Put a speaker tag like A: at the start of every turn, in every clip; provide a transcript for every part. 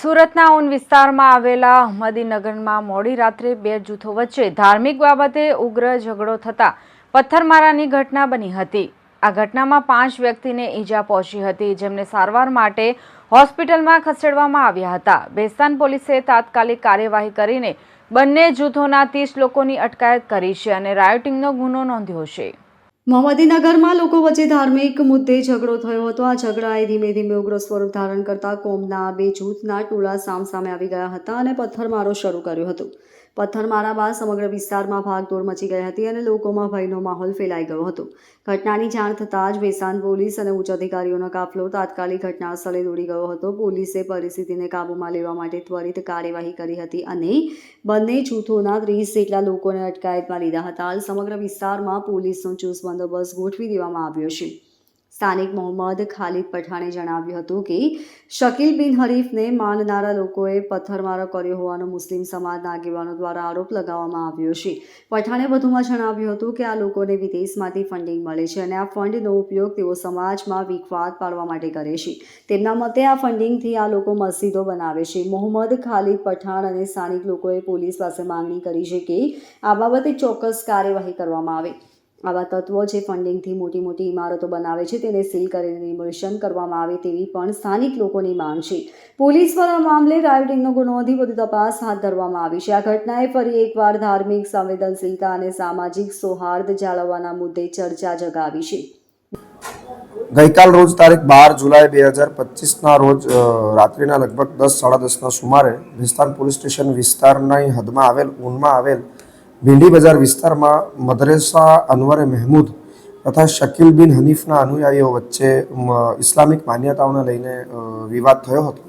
A: સુરતના ઊન વિસ્તારમાં આવેલા અહમદીનગરમાં મોડી રાત્રે બે જૂથો વચ્ચે ધાર્મિક બાબતે ઉગ્ર ઝઘડો થતા પથ્થરમારાની ઘટના બની હતી। આ ઘટનામાં 5 વ્યક્તિને ઈજા પહોંચી હતી, જેમને સારવાર માટે હોસ્પિટલમાં ખસેડવામાં આવ્યા હતા। ભેસ્તાન પોલીસે તાત્કાલિક કાર્યવાહી કરીને બંને જૂથોના 30 લોકોની અટકાયત કરી છે અને રાયોટિંગનો ગુનો નોંધ્યો છે।
B: અહમદીનગરમાં લોકો વચ્ચે ધાર્મિક મુદ્દે ઝઘડો થયો હતો। આ ઝઘડાએ ધીમે ધીમે ઉગ્ર સ્વરૂપ ધારણ કરતા કોમના બે જૂથના ટોળા સામસામે આવી ગયા હતા અને પથ્થરમારો શરૂ કર્યો હતો। પથ્થરમારા બાદ સમગ્ર વિસ્તારમાં ભાગદોડ મચી ગઈ હતી અને લોકોમાં ભયનો માહોલ ફેલાઈ ગયો હતો। ઘટનાની જાણ થતાં જ ભેસ્તાન પોલીસ અને ઉચ્ચ અધિકારીઓનો કાફલો તાત્કાલિક ઘટના સ્થળે દોડી ગયો હતો। પોલીસે પરિસ્થિતિને કાબૂમાં લેવા માટે ત્વરિત કાર્યવાહી કરી હતી અને બંને જૂથોના 30 જેટલા લોકોને અટકાયતમાં લીધા હતા। હાલ સમગ્ર વિસ્તારમાં પોલીસનો ચુસ્ત બંદોબસ્ત ગોઠવી દેવામાં આવ્યો છે। સ્થાનિક મોહમ્મદ ખાલિદ પઠાણે જણાવ્યું હતું કે શકીલ બિન હરીફને માનનારા લોકોએ પથ્થરમારો કર્યો હોવાનો મુસ્લિમ સમાજના આગેવાનો દ્વારા આરોપ લગાવવામાં આવ્યો છે। પઠાણે વધુમાં જણાવ્યું હતું કે આ લોકોને વિદેશમાંથી ફંડિંગ મળે છે અને આ ફંડનો ઉપયોગ તેઓ સમાજમાં વિખવાદ પાડવા માટે કરે છે। તેમના મતે આ ફંડિંગથી આ લોકો મસ્જિદો બનાવે છે। મોહમ્મદ ખાલિદ પઠાણ અને સ્થાનિક લોકોએ પોલીસ પાસે માંગણી કરી છે કે આ બાબતે ચોક્કસ કાર્યવાહી કરવામાં આવે। આવા તત્વો જે ફંડિંગથી મોટી ઇમારતો બનાવે છે તેને સીલ કરીને ડિમોલિશન કરવામાં આવે તેવી પણ સ્થાનિક લોકોની માંગ છે। પોલીસ પર આ મામલે રાયોટિંગનો ગુનો નોંધી વધુ તપાસ હાથ ધરવામાં આવી છે। આ ઘટનાએ ફરી એકવાર ધાર્મિક સંવેદનશીલતા અને સામાજિક સૌહાર્દ જાળવવાના મુદ્દે ચર્ચા જગાવી છે।
C: ગઈકાલ રોજ તારીખ 12 જુલાઈ 2025ના રોજ રાત્રિના લગભગ 10-10:30ના સુમારે ભેસ્તાન પોલીસ સ્ટેશન વિસ્તારની હદમાં આવેલ ઊનમાં આવેલ ભીંડી બજાર વિસ્તારમાં મદરેસા અનવરે મહેમૂદ તથા શકીલ બિન હનીફના અનુયાયીઓ વચ્ચે ઇસ્લામિક માન્યતાઓને લઈને વિવાદ થયો હતો।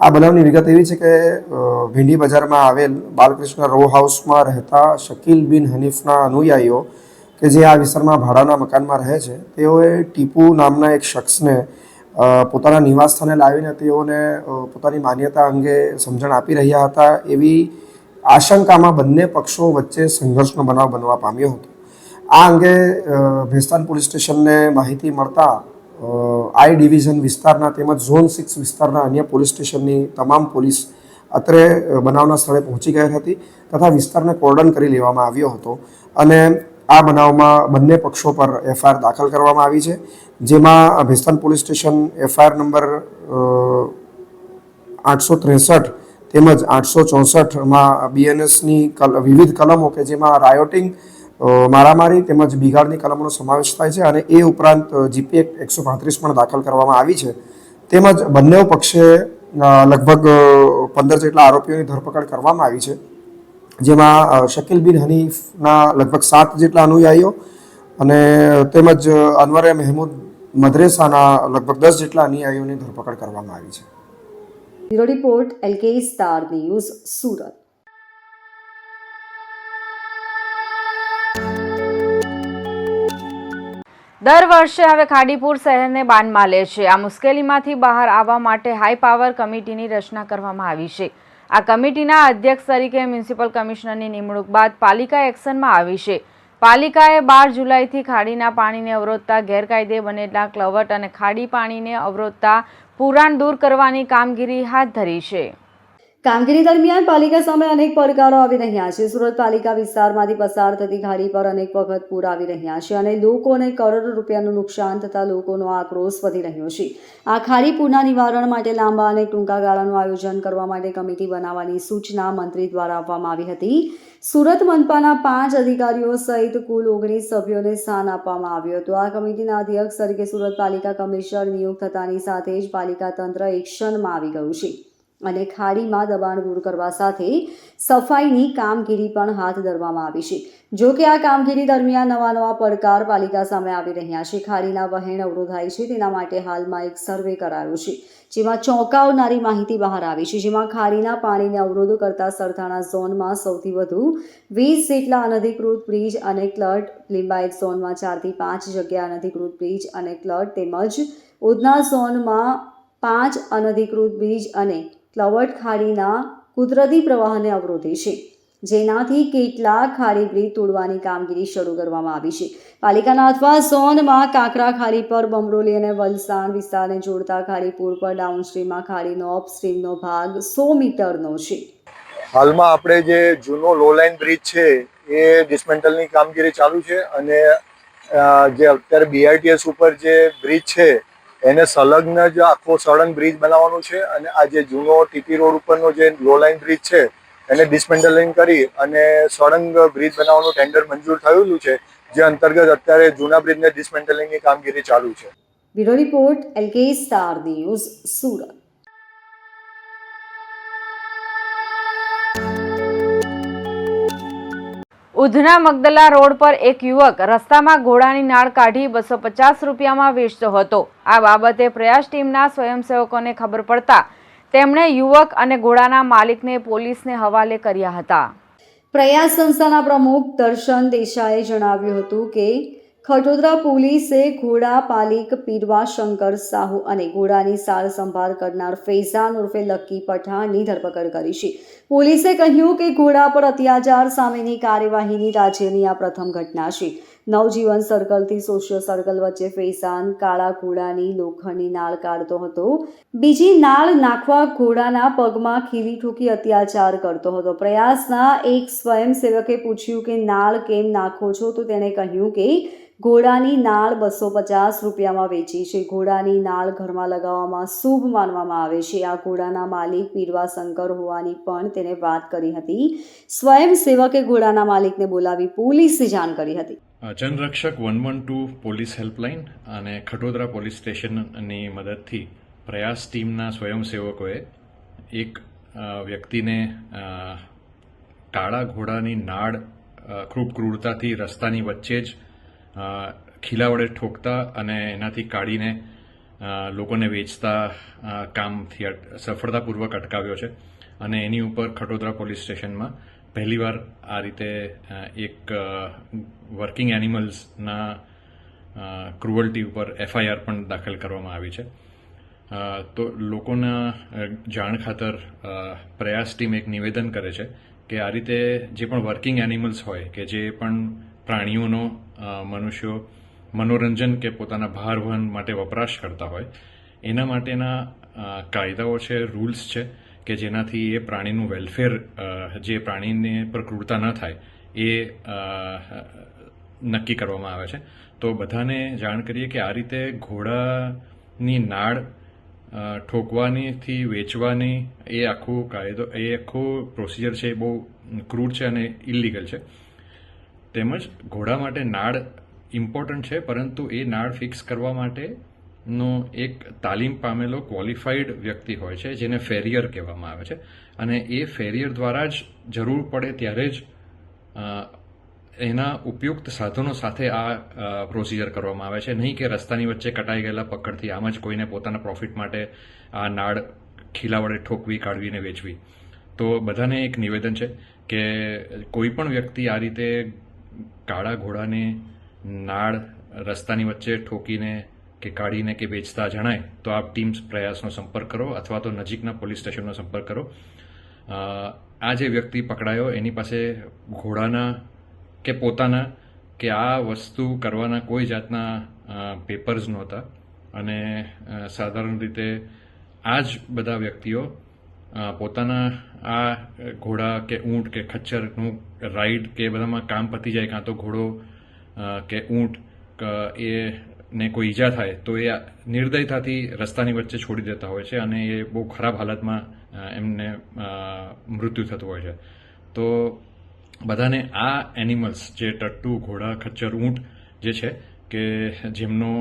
C: આ બનાવની વિગત એવી છે કે ભીંડી બજારમાં આવેલ બાલકૃષ્ણ રો હાઉસમાં રહેતા શકીલ બિન હનીફના અનુયાયીઓ કે જે આ વિસ્તારમાં ભાડાના મકાનમાં રહે છે, તેઓએ ટીપુ નામના એક શખ્સને પોતાના નિવાસસ્થાને લાવીને તેઓને પોતાની માન્યતા અંગે સમજણ આપી રહ્યા હતા એવી આશંકામાં બંને પક્ષો વચ્ચે સંઘર્ષનો બનાવ બનવા પામ્યો હતો। આ અંગે ભેસ્તાન પોલીસ સ્ટેશનને માહિતી મળતા આઈ ડિવિઝન વિસ્તારના તેમજ ઝોન 6 વિસ્તારના અન્ય પોલીસ સ્ટેશનની તમામ પોલીસ અત્રે બનાવના સ્થળે પહોંચી ગઈ હતી તથા વિસ્તારને કોર્ડન કરી લેવામાં આવ્યો હતો અને આ બનાવમાં બંને પક્ષો પર એફઆઈઆર દાખલ કરવામાં આવી છે, જેમાં Bhestan police station FIR number 863 તેમજ 864માં બીએનએસની વિવિધ કલમો કે જેમાં રાયોટિંગ, મારામારી તેમજ બિગાડની કલમોનો સમાવેશ થાય છે અને એ ઉપરાંત જીપી એક્ટ 135 પણ દાખલ કરવામાં આવી છે। તેમજ બંને પક્ષે લગભગ 15 જેટલા આરોપીઓની ધરપકડ કરવામાં આવી છે, જેમાં શકીલ બિન હનીફના લગભગ 7 જેટલા અનુયાયીઓ અને તેમજ અનવરે મહેમૂદ મદરેસાના લગભગ 10 જેટલા અનુયાયીઓની ધરપકડ કરવામાં આવી છે।
B: Bureau report LK star news Surat.
A: દર વર્ષે હવે ખાડીપુર શહેરને બાનમાં લે છે। આ મુશ્કેલીમાંથી બહાર આવવા માટે હાઈ પાવર કમિટીની રચના કરવામાં આવી છે। આ કમિટીના અધ્યક્ષ તરીકે મ્યુનિસિપલ કમિશનરની નિમણૂક બાદ પાલિકા એક્શનમાં આવી છે। પાલિકાએ 12 જુલાઈથી ખાડીના પાણીને અવરોધતા ગેરકાયદે બનેલા ક્લવટ અને ખાડી પાણીને અવરોધતા પુરાણ દૂર કરવાની કામગીરી હાથ ધરી છે।
B: કામગીરી દરમિયાન પાલિકા સામે અનેક પડકારો આવી રહ્યા છે। સુરત પાલિકા વિસ્તારમાંથી પસાર થતી ખાડી પર અનેક વખત પૂર આવી રહ્યા છે અને લોકોને કરોડો રૂપિયાનું નુકસાન થતાં લોકોનો આક્રોશ વધી રહ્યો છે। આ ખાડી પૂરના નિવારણ માટે લાંબા અને ટૂંકા ગાળાનું આયોજન કરવા માટે કમિટી બનાવવાની સૂચના મંત્રી દ્વારા આપવામાં આવી હતી। સુરત મનપાના 5 અધિકારીઓ સહિત કુલ 19 સભ્યોને સ્થાન આપવામાં આવ્યું હતું। આ કમિટીના અધ્યક્ષ તરીકે સુરત પાલિકા કમિશનર નિયુક્ત થતાની સાથે જ પાલિકા તંત્ર એક્શનમાં આવી ગયું છે અને ખાડીમાં દબાણ દૂર કરવા સાથે સફાઈની કામગીરી પણ હાથ ધરવામાં આવી છે। જો કે આ કામગીરી દરમિયાન નવા પડકાર પાલિકા સામે આવી રહ્યા છે। ખાડીના વહેણ અવરોધાય છે તેના માટે હાલમાં એક સર્વે કરાયો છે, જેમાં ચોંકાવનારી માહિતી બહાર આવી છે, જેમાં ખાડીના પાણીને અવરોધ કરતા સરથાણા ઝોનમાં સૌથી વધુ 20 જેટલા અનધિકૃત બ્રિજ અને ક્લટ, લિંબાયત ઝોનમાં 4 થી 5 જગ્યા અનધિકૃત બ્રિજ અને ક્લટ તેમજ ઉધના ઝોનમાં 5 અનધિકૃત બ્રિજ અને ક્લવટ ખાડીના કુદરતી પ્રવાહને અવરોધે છે। જેનાથી કેટલાક ખાડી બ્રિજ તોડવાની કામગીરી શરૂ કરવામાં આવી છે. પાલિકાના અથવા ઝોનમાં કાંકરા ખાડી પર બમરોલી અને વલસાડ વિસ્તારને જોડતા ખાડી પુલ પર ડાઉનસ્ટ્રીમમાં ખાડીનો અપસ્ટ્રીમનો ભાગ 100 મીટરનો છે.
D: હાલમાં આપણે જે જૂનો લો લાઇન બ્રિજ છે એ ડિસમેન્ટલની કામગીરી ચાલુ છે અને જે અત્યારે BRTS ઉપર જે બ્રિજ છે એને સંલગ્ન જ આખો સળંગ બ્રિજ બનાવવાનો છે અને આ જે જૂનો TP રોડ ઉપરનો જે લો લાઇન બ્રિજ છે એને ડિસમેન્ટલિંગ કરી અને સળંગ બ્રિજ બનાવવાનું ટેન્ડર મંજૂર થયેલું છે, જે અંતર્ગત અત્યારે જૂના બ્રિજને ડિસમેન્ટલિંગની કામગીરી ચાલુ છે.
B: Bureau report LK star news, Surat.
A: Udhna Magdalla road પર એક યુવક રસ્તામાં ઘોડાની નાળ કાઢી 250 રૂપિયામાં વેચતો હતો. આ બાબતે પ્રયાસ ટીમના સ્વયંસેવકોને ખબર પડતા તેમણે યુવક અને ઘોડાના માલિકને પોલીસને હવાલે કર્યા હતા.
B: પ્રયાસ સંસ્થાના પ્રમુખ દર્શન દેસાઈએ જણાવ્યું હતું કે ખટોદરા પોલીસે ઘોડા પાલિક પીરવા શંકર સાહુ અને ઘોડાની સાર સંભાળ કરનાર ફૈઝાન ઉર્ફે લક્કી પઠાણની ધરપકડ કરી છે. પોલીસે કહ્યું કે ઘોડા પર અત્યાચાર સામેની કાર્યવાહીની રાજ્યની આ પ્રથમ ઘટના છે. નવજીવન સર્કલથી સોશિયલ સર્કલ વચ્ચે ફૈઝાન કાળા ઘોડાની લોખંડની નાળ કાઢતો હતો. બીજી નાળ નાખવા ઘોડાના પગમાં ખીલી ઠોકી અત્યાચાર કરતો હતો. પ્રયાસના એક સ્વયંસેવકે પૂછ્યું કે નાળ કેમ નાખો છો, તો તેણે કહ્યું કે ઘોડાની નાળ 250 રૂપિયામાં વેચી છે. ઘોડાની નાળ ઘરમાં લગાવવામાં શુભ માનવામાં આવે છે. આ ઘોડાના માલિક પીરવા શંકર હોવાની પણ તેને વાત કરી હતી. સ્વયંસેવકે ઘોડાના માલિકને બોલાવી પોલીસને જાણ કરી હતી.
E: જનરક્ષક 112 પોલીસ હેલ્પલાઇન અને ખટોદરા પોલીસ સ્ટેશનની મદદથી પ્રયાસ ટીમના સ્વયંસેવકોએ એક વ્યક્તિને કાળા ઘોડાની નાળ ખૂબ ક્રૂરતાથી રસ્તાની વચ્ચે જ ખીલા વડે ઠોકતા અને એનાથી કાઢીને લોકોને વેચતા કામથી સફળતાપૂર્વક અટકાવ્યો છે અને એની ઉપર ખટોદરા પોલીસ સ્ટેશનમાં પહેલીવાર આ રીતે એક વર્કિંગ એનિમલ્સના ક્રુઅલ્ટી ઉપર FIR પણ દાખલ કરવામાં આવી છે. તો લોકોના જાણ ખાતર પ્રયાસ ટીમ એક નિવેદન કરે છે કે આ રીતે જે પણ વર્કિંગ એનિમલ્સ હોય કે જે પણ પ્રાણીઓનો મનુષ્યો મનોરંજન કે પોતાના ભાર વહન માટે વપરાશ કરતા હોય એના માટેના કાયદાઓ છે, રૂલ્સ છે કે જેનાથી એ પ્રાણીનું વેલફેર, જે પ્રાણીને પર ક્રૂરતા ન થાય એ નક્કી કરવામાં આવે છે. તો બધાને જાણ કરીએ કે આ રીતે ઘોડાની નાળ ઠોકવાનીથી વેચવાની એ આખું પ્રોસિજર છે એ બહુ ક્રૂર છે અને ઇલીગલ છે. તેમજ ઘોડા માટે નાળ ઇમ્પોર્ટન્ટ છે, પરંતુ એ નાળ ફિક્સ કરવા માટેનો એક તાલીમ પામેલો ક્વોલિફાઈડ વ્યક્તિ હોય છે જેને ફેરિયર કહેવામાં આવે છે અને એ ફેરિયર દ્વારા જ જરૂર પડે ત્યારે જ એના ઉપયુક્ત સાધનો સાથે આ પ્રોસિજર કરવામાં આવે છે. નહીં કે રસ્તાની વચ્ચે કટાઈ ગયેલા પકડથી આમ જ કોઈને પોતાના પ્રોફિટ માટે આ નાળ ખીલા વડે ઠોકવી, કાઢવીને વેચવી. તો બધાને એક નિવેદન છે કે કોઈ પણ વ્યક્તિ આ રીતે કાળા ઘોડાને નાળ રસ્તાની વચ્ચે ઠોકીને કે કાઢીને કે વેચતા જણાય તો આપ ટીમ પ્રયાસનો સંપર્ક કરો અથવા તો નજીકના પોલીસ સ્ટેશનનો સંપર્ક કરો. આ જે વ્યક્તિ પકડાયો એની પાસે ઘોડાના કે પોતાના કે આ વસ્તુ કરવાના કોઈ જાતના પેપર્સ નહોતા અને સાધારણ રીતે આ જ બધા વ્યક્તિઓ પોતાના આ ઘોડા કે ઊંટ કે ખચ્ચરનું રાઈડ કે બધામાં કામ પતી જાય, કાં તો ઘોડો કે ઊંટ એને કોઈ ઈજા થાય તો એ નિર્દયતાથી રસ્તાની વચ્ચે છોડી દેતા હોય છે અને એ બહુ ખરાબ હાલતમાં એમને મૃત્યુ થતું હોય છે. તો બધાને આ એનિમલ્સ જે ટટ્ટુ, ઘોડા, ખચ્ચર, ઊંટ જે છે કે જેમનો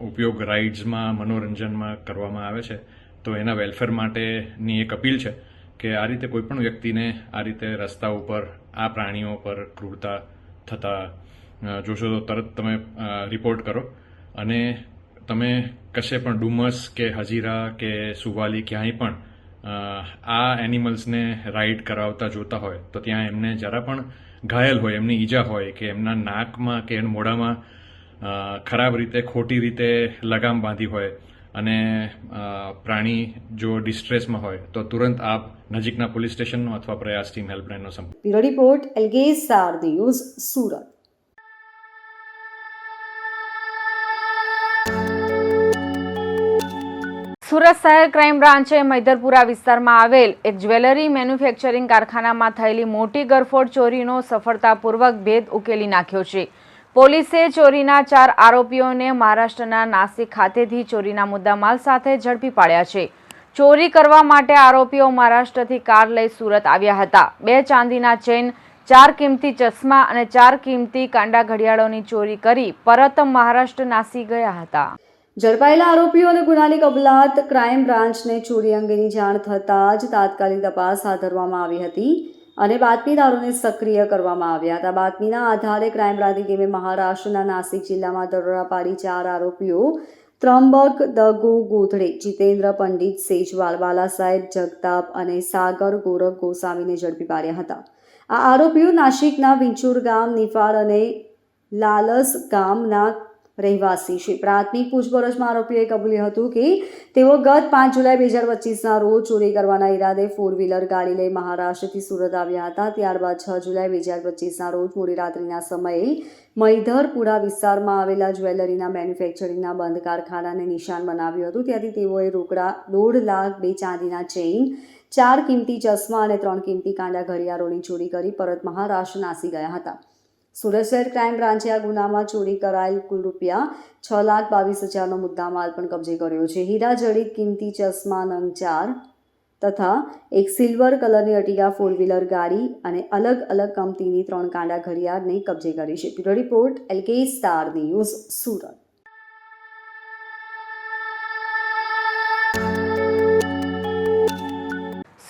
E: ઉપયોગ રાઇડ્સમાં, મનોરંજનમાં કરવામાં આવે છે, તો એના વેલફેર માટેની એક અપીલ છે કે આ રીતે કોઈ પણ વ્યક્તિને આ રીતે રસ્તા ઉપર આ પ્રાણીઓ પર ક્રૂરતા થતા જોશો તો તરત તમે રિપોર્ટ કરો અને તમે કશે પણ ડુમસ કે હજીરા કે સુવાલી ક્યાંય પણ આ એનિમલ્સને રાઇડ કરાવતા જોતા હોય તો ત્યાં એમને જરા પણ ઘાયલ હોય, એમની ઈજા હોય કે એમના નાકમાં કે મોઢામાં ખરાબ રીતે, ખોટી રીતે લગામ બાંધી હોય અને પ્રાણી જો ડિસ્ટ્રેસમાં હોય તો તુરંત આપ નજીકના પોલીસ સ્ટેશનનો અથવા પ્રયાસ ટીમ હેલ્પલાઇનનો સંપર્ક.
B: બ્યુરો રિપોર્ટ એલ્ગેઝ સ્ટાર ન્યૂઝ સુરત.
A: સુરત શહેર ક્રાઇમ બ્રાન્ચે મૈદરપુરા વિસ્તારમાં આવેલ એક જ્વેલરી મેન્યુફેક્ચરિંગ કારખાનામાં થયેલી મોટી ગરફોડ ચોરીનો સફળતાપૂર્વક ભેદ ઉકેલી નાખ્યો છે. પોલીસે ચોરીના 4 આરોપીઓને મહારાષ્ટ્રના નાસિક ખાતેથી ચોરીના મુદ્દામાલ સાથે ઝડપી પાડ્યા છે. ચોરી કરવા માટે આરોપીઓ મહારાષ્ટ્રથી કાર લઈ સુરત આવ્યા હતા. 2 ચાંદીના ચેઇન, 4 કિંમતી ચશ્મા અને 4 કિંમતી કાંડા ઘડિયાળોની ચોરી કરી પરત મહારાષ્ટ્ર નાસી ગયા હતા.
B: ઝડપાયેલા આરોપીઓ અને ગુનાની કબૂલાત ક્રાઇમ બ્રાન્ચને ચોરી અંગેની જાણ થતાં જ તાત્કાલિક તપાસ હાથ ધરવામાં આવી હતી અને બાતમીદારોને સક્રિય કરવામાં આવ્યા હતા. બાતમીના આધારે ક્રાઇમ બ્રાન્ચની ટીમે મહારાષ્ટ્રના નાસિક જિલ્લામાં દરોડા પાડી 4 આરોપીઓ ત્રંબક દગુ ગોધડે, જીતેન્દ્ર પંડિત સેજવાલ, બાલા સાહેબ જગતાપ અને સાગર ગોરખ ગોસ્વામીને ઝડપી પાડ્યા હતા. આ આરોપીઓ નાસિકના વિંચુર ગામ, નિફાડ અને લાલસ ગામના રહેવાસી છે. પ્રાથમિક પૂછપરછમાં આરોપીઓએ કબૂલ્યું હતું કે તેઓ ગત 5 જુલાઈ 2025ના રોજ ચોરી કરવાના ઈરાદે 4-વ્હીલર ગાડી લઈ મહારાષ્ટ્રથી સુરત આવ્યા હતા. ત્યારબાદ 6 જુલાઈ 2025ના રોજ મોડી રાત્રિના સમયે મૈધરપુરા વિસ્તારમાં આવેલા જ્વેલરીના મેન્યુફેક્ચરિંગના બંધ કારખાનાને નિશાન બનાવ્યું હતું. ત્યાંથી તેઓએ રોકડા 1.5 લાખ, 2 ચાંદીના ચેઇન, 4 કિંમતી ચશ્મા અને 3 કિંમતી કાંડા ઘડિયાળોની ચોરી કરી પરત મહારાષ્ટ્ર નાસી ગયા હતા. સુરત શહેર ક્રાઇમ બ્રાન્ચે આ ગુનામાં ચોરી કરાયેલ કુલ રૂપિયા 6,22,000નો મુદ્દામાલ પણ કબજે કર્યો છે. હીરા જડિત કિંમતી ચશ્મા નંગ 4 તથા એક સિલ્વર કલરની અર્ટિગા 4-વ્હીલર ગાડી અને અલગ અલગ કંપનીની 3 કાંડા ઘડિયાળને કબજે કરી છે. બ્યુરો રિપોર્ટ એલ્ગેઝ સ્ટાર ન્યૂઝ સુરત.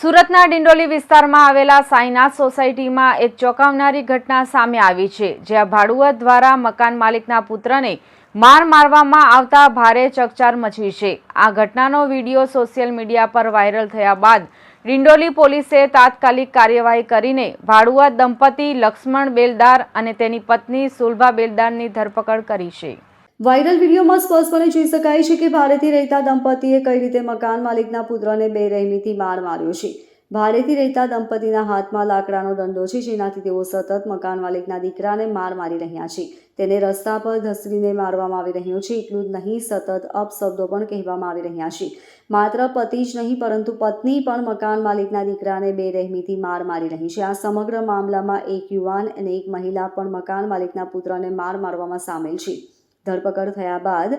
A: સુરતના ડિંડોલી વિસ્તારમાં આવેલા સાઈનાથ સોસાયટીમાં એક ચોંકાવનારી ઘટના સામે આવી છે, જ્યાં ભાડુઆત દ્વારા મકાન માલિકના પુત્રને માર મારવામાં આવતા ભારે ચકચાર મચી છે. આ ઘટનાનો વિડીયો સોશિયલ મીડિયા પર વાયરલ થયા બાદ ડિંડોલી પોલીસે તાત્કાલિક કાર્યવાહી કરીને ભાડુઆત દંપતી લક્ષ્મણ બેલદાર અને તેની પત્ની સુલભા બેલદારની ધરપકડ કરી છે.
B: વાયરલ વિડીયોમાં સ્પષ્ટપણે જોઈ શકાય છે કે ભાડેથી રહેતા દંપતીએ કઈ રીતે મકાન માલિકના પુત્રને બેરહેમીથી માર માર્યો છે. ભાડેથી રહેતા દંપતીના હાથમાં લાકડાનો દંડો છે, જેનાથી તેઓ સતત મકાન માલિકના દીકરાને માર મારી રહ્યા છે. તેને રસ્તા પર ધસડીને મારવામાં આવી રહ્યો છે. એટલું જ નહીં, સતત અપશબ્દો પણ કહેવામાં આવી રહ્યા છે. માત્ર પતિ જ નહીં પરંતુ પત્ની પણ મકાન માલિકના દીકરાને બેરહેમીથી માર મારી રહી છે. આ સમગ્ર મામલામાં એક યુવાન અને એક મહિલા પણ મકાન માલિકના પુત્રને માર મારવામાં સામેલ છે. ધરપકડ થયા બાદ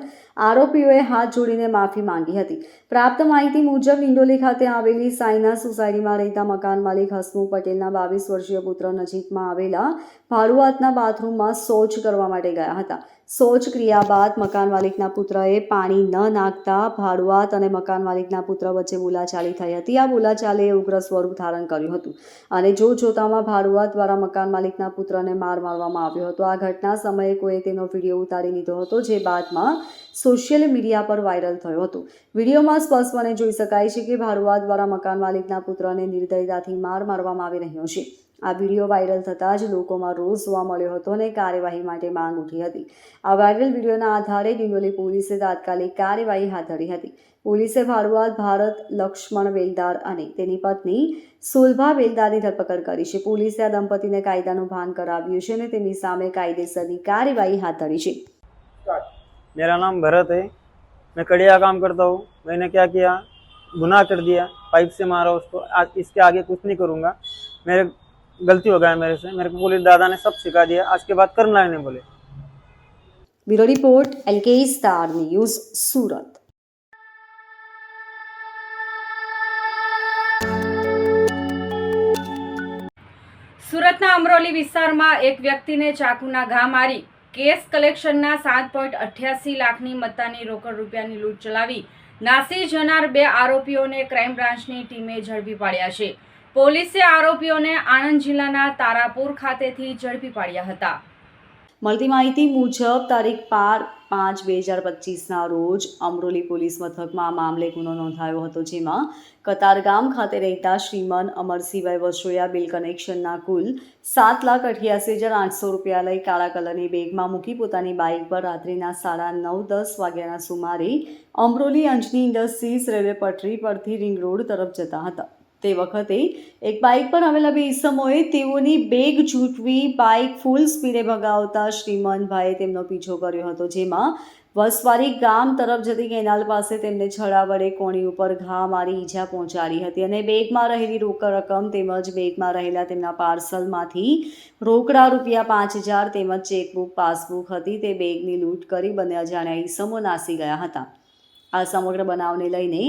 B: આરોપીઓએ હાથ જોડીને માફી માંગી હતી. પ્રાપ્ત માહિતી મુજબ ડિંડોલી ખાતે આવેલી સાઈનાથ સોસાયટીમાં રહેતા મકાન માલિક હસમુખ પટેલના 22 વર્ષીય પુત્ર નજીકમાં આવેલા ભાડુઆતના બાથરૂમમાં શૌચ કરવા માટે ગયા હતા. શૌચ ક્રિયા બાદ મકાન માલિકના પુત્રએ પાણી ન નાખતા ભાડુઆત અને મકાન માલિકના પુત્ર વચ્ચે બોલાચાલી થઈ હતી. આ બોલાચાલીએ ઉગ્ર સ્વરૂપ ધારણ કર્યું હતું અને જોતજોતામાં ભાડુઆત દ્વારા મકાન માલિકના પુત્રને માર મારવામાં આવ્યો હતો. આ ઘટના સમયે કોઈએ તેનો વિડીયો ઉતારી લીધો હતો, જે બાદમાં સોશિયલ મીડિયા પર વાયરલ થયો હતો. વિડીયોમાં સ્પષ્ટપણે જોઈ શકાય છે કે ભાડુઆત દ્વારા મકાન માલિકના પુત્રને નિર્દયતાથી માર મારવામાં આવી રહ્યો છે. આ વિડીયો વાયરલ થતાં જ લોકોમાં રોષ જોવા મળ્યો હતો અને કાર્યવાહી માટે માંગ ઉઠી હતી. આ વાયરલ વિડીયોના આધારે ડિંડોલી પોલીસે તાત્કાલિક કાર્યવાહી હાથ ધરી હતી. પોલીસે ભાડુઆત ભારત લક્ષ્મણ બેલદાર અને તેની પત્ની સુલભા બેલદારની ધરપકડ કરી છે. પોલીસે આ દંપતીને કાયદાનું ભાન કરાવ્યું છે અને તેમની સામે કાયદેસરની કાર્યવાही हाथ धरी છે.
F: मेरा नाम भरत है, मैं कड़िया काम करता हूँ. मैंने क्या किया, गुनाह कर दिया, पाइप से मारा उसको. आज इसके आगे कुछ नहीं करूँगा, मेरे गलती हो गया मेरे से. मेरे को पुलिस दादा ने सब सिखा दिया, आज के बाद करना है नहीं बोले.
B: ब्यूरो रिपोर्ट एलके स्टार न्यूज़ सूरत.
A: સુરતના અમરોલી વિસ્તારમાં એક વ્યક્તિને ચાકુના ઘા મારી કેશ કલેક્શનના 7.88 લાખની મત્તાની રોકડ રૂપિયાની લૂંટ ચલાવી નાસી જનાર 2 આરોપીઓને ક્રાઇમ બ્રાન્ચની ટીમે ઝડપી પાડ્યા છે. પોલીસે આરોપીઓને આણંદ જિલ્લાના તારાપુર ખાતેથી ઝડપી પાડ્યા હતા.
B: મળતી માહિતી મુજબ તારીખ 5/5/2025ના રોજ અમરોલી પોલીસ મથકમાં આ મામલે ગુનો નોંધાયો હતો, જેમાં કતારગામ ખાતે રહેતા શ્રીમાન અમરસિંહભાઈ વસોયા બિલ કનેક્શનના કુલ 7,88,800 રૂપિયા લઈ કાળા કલરની બેગમાં મૂકી પોતાની બાઇક પર રાત્રિના 9:30-10 વાગ્યાના સુમારે અમરોલી અંજની ઇન્ડસ્ટ્રીઝ રેલવે પટરી પરથી રિંગ રોડ તરફ જતા હતા. તે વખતે એક બાઇક પર આવેલા બે ઈસમોએ તેઓની બેગ ઝૂંટવી બાઇક ફૂલ સ્પીડે ભગાવતા શ્રીમનભાઈએ તેમનો પીછો કર્યો હતો, જેમાં વસવારી ગામ તરફ જતી કેનાલ પાસે તેમને છડા વડે કોણી ઉપર ઘા મારી ઈજા પહોંચાડી હતી અને બેગમાં રહેલી રોકડ રકમ તેમજ બેગમાં રહેલા તેમના પાર્સલમાંથી રોકડા રૂપિયા 5,000 તેમજ ચેકબુક પાસબુક હતી તે બેગની લૂંટ કરી બંને અજાણ્યા ઈસમો નાસી ગયા હતા. આ સમગ્ર બનાવને લઈને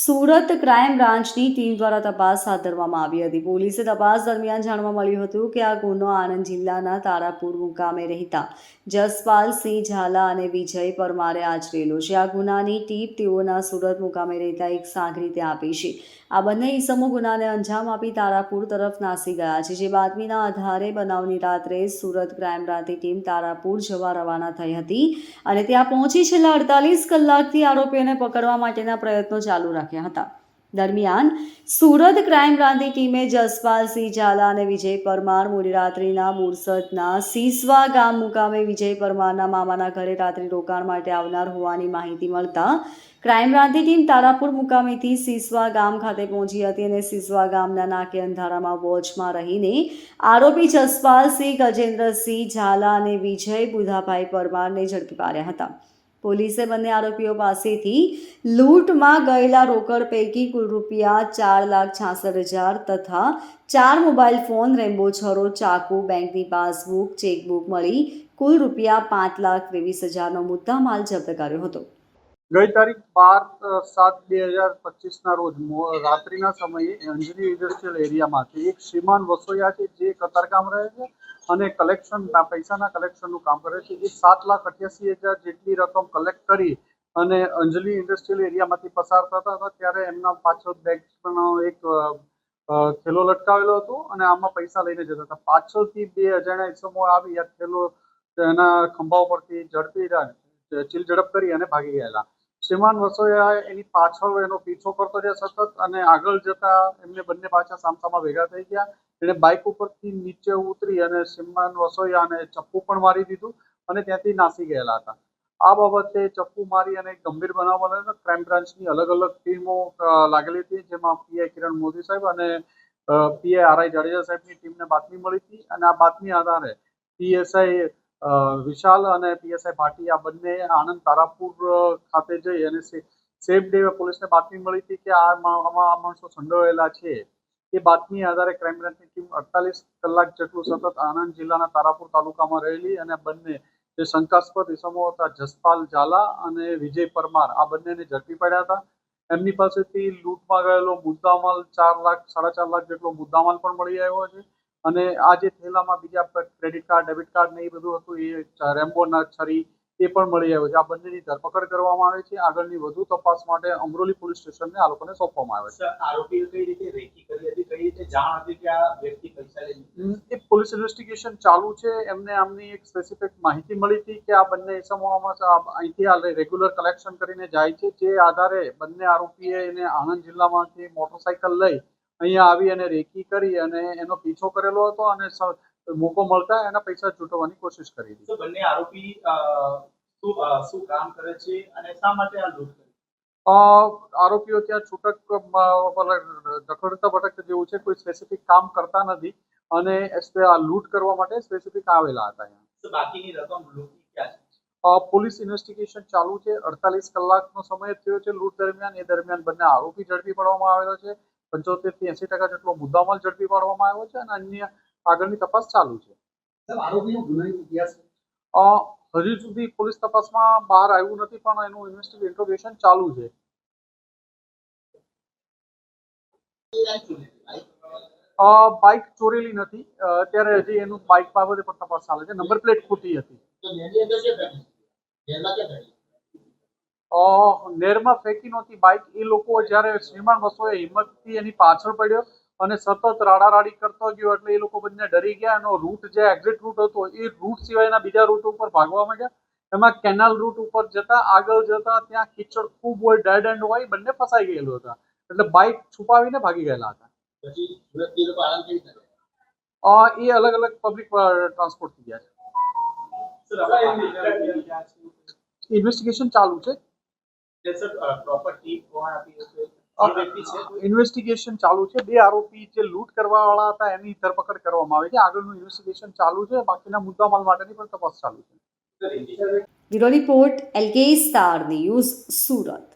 B: સુરત ક્રાઇમ બ્રાન્ચની ટીમ દ્વારા તપાસ હાથ ધરવામાં આવી હતી. પોલીસે તપાસ દરમિયાન જાણવા મળ્યું હતું કે આ ગુનો આણંદ જિલ્લાના તારાપુર મુકામે રહેતા જસપાલસિંહ ઝાલા અને વિજય પરમારે આચરેલો છે. આ ગુનાની ટીપ તેઓના સુરત મુકામે રહેતા એક સાગરીતે આપી છે. આ બંને ઈસમો ગુનાને અંજામ આપી તારાપુર તરફ નાસી ગયા છે. જે બાતમીના આધારે બનાવની રાત્રે સુરત ક્રાઇમ બ્રાન્ચની ટીમ તારાપુર જવા રવાના થઈ હતી અને ત્યાં પહોંચી છેલ્લા 48 કલાકથી આરોપીઓને પકડવા માટેના પ્રયત્નો ચાલુ રાખ્યા હતા. દરમિયાન સુરત ક્રાઇમ બ્રાન્ચની ટીમે જસપાલસિંહ ઝાલા અને વિજય પરમાર મોડી રાત્રિના બોરસદના સીસવા ગામ મુકામે વિજય પરમારના મામાના ઘરે રાત્રિ રોકાણ માટે આવનાર હોવાની માહિતી મળતા ક્રાઇમ બ્રાન્ચની ટીમ તારાપુર મુકામેથી સીસવા ગામ ખાતે પહોંચી હતી અને સીસવા ગામના નાકે અંધારામાં વોચમાં રહીને આરોપી જસપાલસિંહ ગજેન્દ્રસિંહ ઝાલા અને વિજય બુધાભાઈ પરમારને ઝડપી પાડ્યા હતા. પોલીસે બંને આરોપીઓ પાસેથી લૂંટમાં ગયેલા રોકડ પૈકી કુલ રૂપિયા 4,66,000 તથા 4 મોબાઈલ ફોન, રેમ્બો છરો, ચાકુ, બેંકની પાસબુક, ચેકબુક મળી કુલ રૂપિયા 5,23,000નો મુદ્દામાલ જપ્ત કર્યો હતો.
G: ગઈ તારીખ 12/7/2025ના રોજ રાત્રિના સમયે અંજની ઇન્ડસ્ટ્રીયલ એરિયામાંથી એક શ્રીમાન વસોયા છે જે કતારગામ રહે છે અને પૈસાના કલેક્શનનું કામ કરે છે. એ 7,88,000 જેટલી રકમ કલેક્ટ કરી અને અંજલી ઇન્ડસ્ટ્રીયલ એરિયામાંથી પસાર થતા હતા ત્યારે એમના પાછળ બેગનો એક થેલો લટકાવેલો હતો અને આમાં પૈસા લઈને જતા હતા. પાછળથી બે અજાણ્યા ઈસમો આવી આ થેલો એના ખંભા ઉપરથી ઝડપી ચીલ ઝડપ કરી અને ભાગી ગયેલા. શ્રીમાન વસોયા એની પાછળ એનો પીછો કરતો રહ્યા સતત અને આગળ જતા એમને બંને પાછા સામસામા ભેગા થઈ ગયા. એણે બાઇક ઉપરથી નીચે ઉતરી અને શ્રીમાન વસોયાને ચપ્પુ પણ મારી દીધું અને ત્યાંથી નાસી ગયેલા હતા. આ બાબતે ચપ્પુ મારી અને ગંભીર બનાવ બનેલો. ક્રાઇમ બ્રાન્ચની અલગ અલગ ટીમો લાગેલી હતી, જેમાં પીઆઈ કિરણ મોદી સાહેબ અને પીઆઈ આરઆઈ જાડેજા સાહેબની ટીમને બાતમી મળી હતી અને આ બાતમી આધારે પીએસઆઈ વિશાલ અને પીએસઆઈ ભાટી આ બંને આણંદ તારાપુર ખાતે જઈ અને સેફ ડે પોલીસને બાતમી મળી હતી કે આમાં આ માણસો સંડોવાયેલા છે. એ બાતમી આધારે ક્રાઇમ બ્રાન્ચની ટીમ 48 કલાક જેટલું સતત આણંદ જિલ્લાના તારાપુર તાલુકામાં રહેલી અને બંને જે શંકાસ્પદ ઇસમો હતા જસપાલ ઝાલા અને વિજય પરમાર આ બંનેને ઝડપી પડ્યા હતા. એમની પાસેથી લૂંટમાં ગયેલો મુદ્દામાલ 4 લાખ 4.5 લાખ જેટલો મુદ્દામાલ પણ મળી આવ્યો છે અને આ જે થેલામાં બીજા ક્રેડિટ કાર્ડ, ડેબિટ કાર્ડ ને એ બધું હતું એ રેમ્બોના છરી એ પણ મળી આવ્યો છે. આ બંનેની ધરપકડ કરવામાં આવે છે. આગળની વધુ તપાસ માટે અમરોલી પોલીસ સ્ટેશનને આ લોકોને સોંપવામાં આવે છે.
H: આરોપીઓ કઈ રીતે રેકી કરી હતી, કઈ રીતે જાણ હતી કે આ વ્યક્તિ પૈસા લે?
G: એ પોલીસ ઇન્વેસ્ટિગેશન ચાલુ છે. એમને આમની એક સ્પેસિફિક માહિતી મળી હતી કે આ બંને ઇસમોમાં અહીંથી આ રેગ્યુલર કલેક્શન કરીને જાય છે. જે આધારે બંને આરોપીએ એને આણંદ જિલ્લામાંથી મોટરસાઇકલ લઈ અહીંયા આવી અને રેકી કરી અને એનો પીછો કરેલો હતો અને મોકો મળતા એના પૈસા છૂટવવાની કોશિશ કરી હતી.
H: બંને આરોપી શું કામ કરે છે અને શા માટે આ લૂંટ કરી?
G: આરોપીઓ ત્યાં છૂટક રખડતા ભટકતા જેવું છે, કોઈ સ્પેસિફિક કામ કરતા નથી અને આ લૂંટ કરવા માટે સ્પેસિફિક આવેલા હતા.
H: બાકીની રકમ લૂંટી ક્યાં છે?
G: પોલીસ ઇન્વેસ્ટિગેશન ચાલુ છે. 48 કલાકનો સમય થયો છે લૂંટ દરમિયાન. એ દરમિયાન બંને આરોપી ઝડપી પાડવામાં આવેલો છે. 75 થી 80% જેટલો મુદ્દામાલ ઝડપી પાડવામાં આવ્યો છે અને અન્ય આગળની તપાસ ચાલુ છે.
H: આરોપીનો ગુનાહિત ઇતિહાસ
G: હજી સુધી પોલીસ તપાસમાં બહાર આવ્યું નથી પણ એનું ઇન્વેસ્ટિગેશન ચાલુ છે. બાઇક ચોરેલી નથી અત્યારે, હજી એનું બાઇક બાબતે પણ તપાસ ચાલે છે. નંબર પ્લેટ ખોટી હતી. નેરમાં ફેંકી નહોતી બાઇક. એ લોકો જ્યારે શ્રીમાન વસોએ હિંમતથી એની પાછળ પડ્યો અને સતત રાડારાડી કરતો ગયો એટલે એ લોકો બંને ડરી ગયા. એનો રૂટ જે એક્ઝિટ રૂટ હતો એ રૂટ સિવાયના બીજા રૂટ ઉપર ભાગવા માંડ્યા. એમાં કેનાલ રૂટ ઉપર આગળ જતા ત્યાં કીચડ ખૂબ હોય, ડેડ એન્ડ હોય, બંને ફસાઈ ગયેલું હતા એટલે બાઇક છુપાવીને ભાગી ગયેલા હતા. એ અલગ અલગ પબ્લિક ટ્રાન્સપોર્ટ થઈ ગયા છે. ઇન્વેસ્ટિગેશન ચાલુ છે. ઇન્વેસ્ટિગેશન ચાલુ છે. 2 આરોપી જે લૂંટ કરવા વાળા હતા એની ધરપકડ કરવામાં આવી છે. આગળનું ઇન્વેસ્ટિગેશન ચાલુ છે. બાકીના મુદ્દામાલ માટેની પણ તપાસ ચાલુ છે.
B: Bureau report LK star news Surat.